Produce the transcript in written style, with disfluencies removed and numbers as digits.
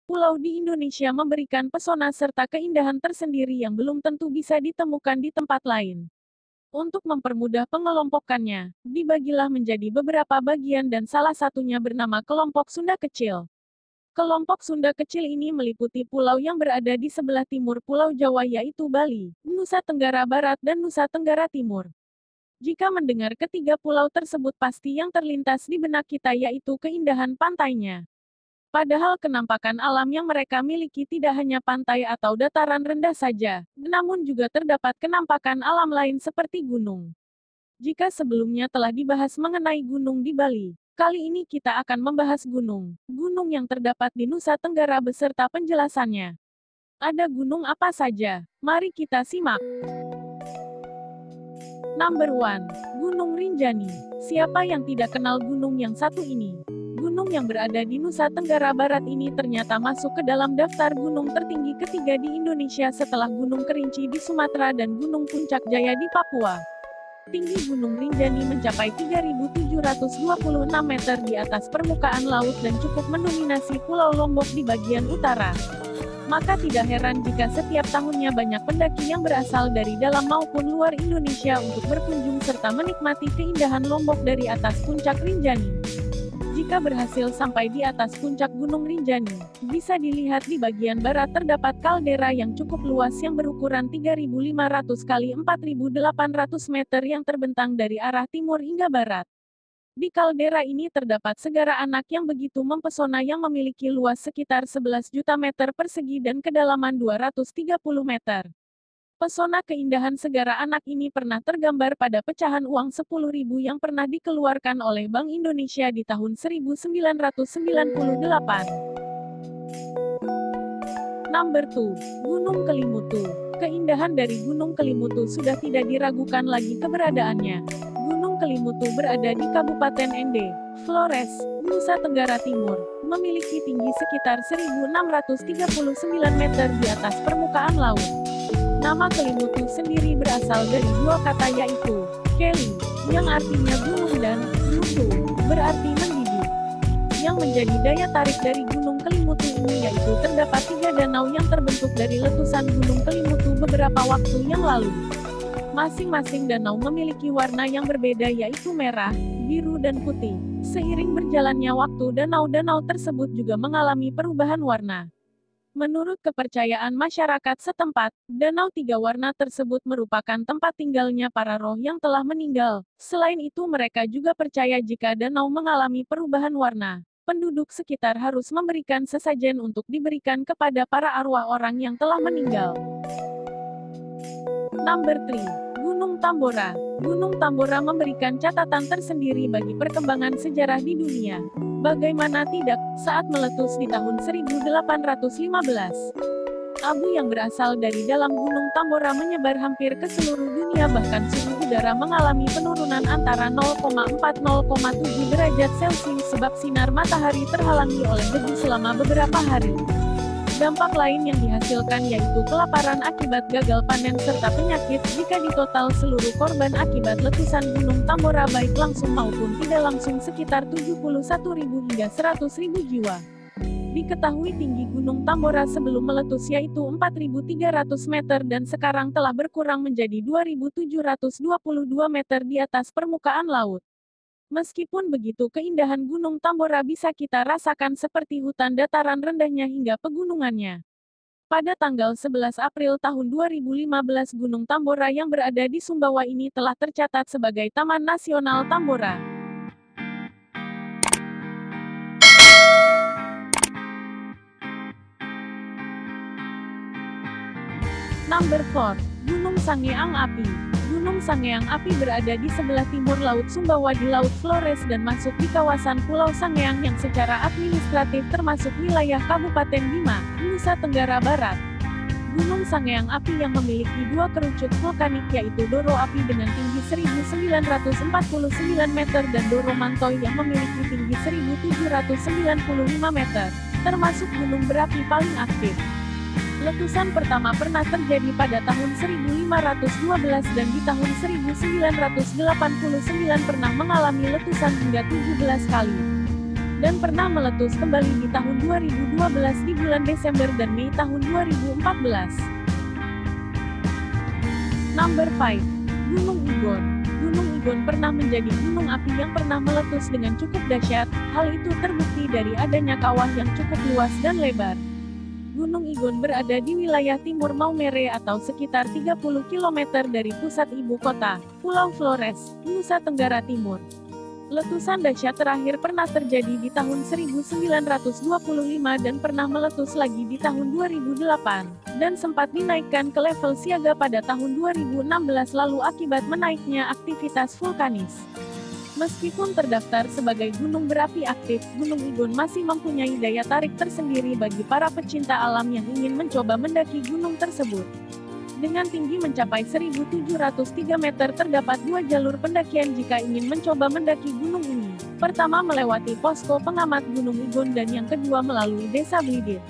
pulau di Indonesia memberikan pesona serta keindahan tersendiri yang belum tentu bisa ditemukan di tempat lain. Untuk mempermudah pengelompokannya, dibagilah menjadi beberapa bagian dan salah satunya bernama kelompok Sunda Kecil. Kelompok Sunda Kecil ini meliputi pulau yang berada di sebelah timur Pulau Jawa yaitu Bali, Nusa Tenggara Barat dan Nusa Tenggara Timur. Jika mendengar ketiga pulau tersebut pasti yang terlintas di benak kita yaitu keindahan pantainya. Padahal kenampakan alam yang mereka miliki tidak hanya pantai atau dataran rendah saja, namun juga terdapat kenampakan alam lain seperti gunung. Jika sebelumnya telah dibahas mengenai gunung di Bali, kali ini kita akan membahas gunung yang terdapat di Nusa Tenggara beserta penjelasannya. Ada gunung apa saja? Mari kita simak. Number 1. Gunung Rinjani. Siapa yang tidak kenal gunung yang satu ini? Gunung yang berada di Nusa Tenggara Barat ini ternyata masuk ke dalam daftar gunung tertinggi ketiga di Indonesia setelah Gunung Kerinci di Sumatera dan Gunung Puncak Jaya di Papua. Tinggi Gunung Rinjani mencapai 3.726 meter di atas permukaan laut dan cukup mendominasi Pulau Lombok di bagian utara. Maka tidak heran jika setiap tahunnya banyak pendaki yang berasal dari dalam maupun luar Indonesia untuk berkunjung serta menikmati keindahan Lombok dari atas puncak Rinjani. Jika berhasil sampai di atas puncak Gunung Rinjani, bisa dilihat di bagian barat terdapat kaldera yang cukup luas yang berukuran 3.500 x 4.800 meter yang terbentang dari arah timur hingga barat. Di kaldera ini terdapat segara anak yang begitu mempesona yang memiliki luas sekitar 11 juta meter persegi dan kedalaman 230 meter. Pesona keindahan segara anak ini pernah tergambar pada pecahan uang 10.000 yang pernah dikeluarkan oleh Bank Indonesia di tahun 1998. Number 2. Gunung Kelimutu. Keindahan dari Gunung Kelimutu sudah tidak diragukan lagi keberadaannya. Gunung Kelimutu berada di Kabupaten Ende, Flores, Nusa Tenggara Timur, memiliki tinggi sekitar 1.639 meter di atas permukaan laut. Nama Kelimutu sendiri berasal dari dua kata yaitu, Keli, yang artinya gunung dan, Mutu, berarti mendidih. Yang menjadi daya tarik dari Gunung Kelimutu ini yaitu terdapat 3 danau yang terbentuk dari letusan Gunung Kelimutu beberapa waktu yang lalu. Masing-masing danau memiliki warna yang berbeda yaitu merah, biru dan putih. Seiring berjalannya waktu danau-danau tersebut juga mengalami perubahan warna. Menurut kepercayaan masyarakat setempat, danau 3 warna tersebut merupakan tempat tinggalnya para roh yang telah meninggal. Selain itu mereka juga percaya jika danau mengalami perubahan warna, penduduk sekitar harus memberikan sesajen untuk diberikan kepada para arwah orang yang telah meninggal. Number 3. Gunung Tambora. Gunung Tambora memberikan catatan tersendiri bagi perkembangan sejarah di dunia. Bagaimana tidak, saat meletus di tahun 1815. Abu yang berasal dari dalam Gunung Tambora menyebar hampir ke seluruh dunia bahkan suhu udara mengalami penurunan antara 0,4-0,7 derajat Celcius sebab sinar matahari terhalangi oleh debu selama beberapa hari. Dampak lain yang dihasilkan yaitu kelaparan akibat gagal panen serta penyakit jika ditotal seluruh korban akibat letusan Gunung Tambora baik langsung maupun tidak langsung sekitar 71.000 hingga 100.000 jiwa. Diketahui tinggi Gunung Tambora sebelum meletus yaitu 4.300 meter dan sekarang telah berkurang menjadi 2.722 meter di atas permukaan laut. Meskipun begitu keindahan Gunung Tambora bisa kita rasakan seperti hutan dataran rendahnya hingga pegunungannya. Pada tanggal 11 April tahun 2015 Gunung Tambora yang berada di Sumbawa ini telah tercatat sebagai Taman Nasional Tambora. Number 4. Gunung Sangeang Api. Gunung Sangeang Api berada di sebelah timur Laut Sumbawa di Laut Flores dan masuk di kawasan Pulau Sangeang yang secara administratif termasuk wilayah Kabupaten Bima, Nusa Tenggara Barat. Gunung Sangeang Api yang memiliki 2 kerucut vulkanik yaitu Doro Api dengan tinggi 1949 meter dan Doro Mantoy yang memiliki tinggi 1795 meter, termasuk gunung berapi paling aktif. Letusan pertama pernah terjadi pada tahun 1512 dan di tahun 1989 pernah mengalami letusan hingga 17 kali. dan pernah meletus kembali di tahun 2012 di bulan Desember dan Mei tahun 2014. Number 5. Gunung Igon. Gunung Igon pernah menjadi gunung api yang pernah meletus dengan cukup dahsyat. Hal itu terbukti dari adanya kawah yang cukup luas dan lebar. Gunung Igon berada di wilayah timur Maumere atau sekitar 30 km dari pusat ibu kota, Pulau Flores, Nusa Tenggara Timur. Letusan dahsyat terakhir pernah terjadi di tahun 1925 dan pernah meletus lagi di tahun 2008, dan sempat dinaikkan ke level siaga pada tahun 2016 lalu akibat menaiknya aktivitas vulkanis. Meskipun terdaftar sebagai gunung berapi aktif, Gunung Igon masih mempunyai daya tarik tersendiri bagi para pecinta alam yang ingin mencoba mendaki gunung tersebut. Dengan tinggi mencapai 1.703 meter terdapat dua jalur pendakian jika ingin mencoba mendaki gunung ini. Pertama melewati posko pengamat Gunung Igon dan yang kedua melalui Desa Blidir.